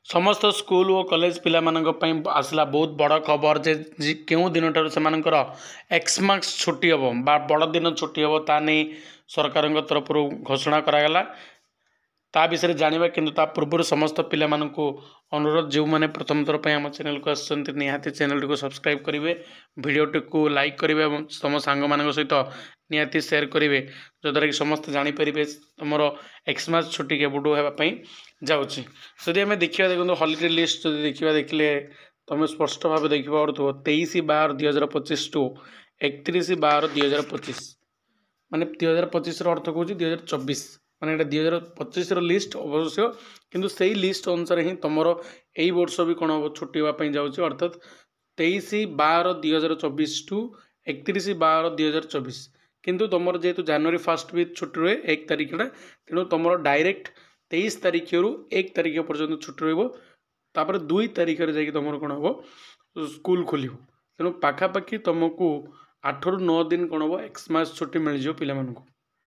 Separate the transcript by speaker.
Speaker 1: समस्त स्कूल और कॉलेज पिला आसला बहुत बड़ खबर जे केउं दिन ठार से एक्समार्क्स छुट्टी हम बड़ दिन छुट्टी हम ता नहीं सरकार तरफ घोषणा करागला ता विषय जाना कि पूर्व समस्त पिला अनुरोध जो मैंने प्रथम थर पर आम चैनल को आसती निहाती चैनल को सब्सक्राइब करेंगे भिडियोटी को लाइक करेंगे और तुम सांग मान सहित निहाती शेयर करेंगे जद्वारा कि समस्त जानीपर तुम एक्समार्क्स छुट्टी केबुटू होगापी जाऊँगी जदि आम देखा देखो हॉलिडे लिस्ट जो देखा देखिले तुम स्पष्ट भाव देखा 23/12/2025 टू 31/12/2025 माने 2025 अर्थ कौन 2024 माने 2025 लिस्ट अवश्य किंतु से लिस्ट अनुसार ही तुम यही वर्ष भी कौन हम छुट्टी होगापी जाऊँगी अर्थात 23/12/2024 टू 31/12/2024 किंतु तुम जेहेतु जनवरी 1 भी छुट्टी रहे 1 तारिख तेणु तुम डायरेक्ट 23 तारिख रु 1 तारिख पर्यटन छुट्टी रही 2 तारिख तुम कौन हम स्कूल खोल तेणु पाखापाखि तुमको 8 ରୁ 9 दिन कौन हम एक्समार्क्स छुट्टी मिल पाँ।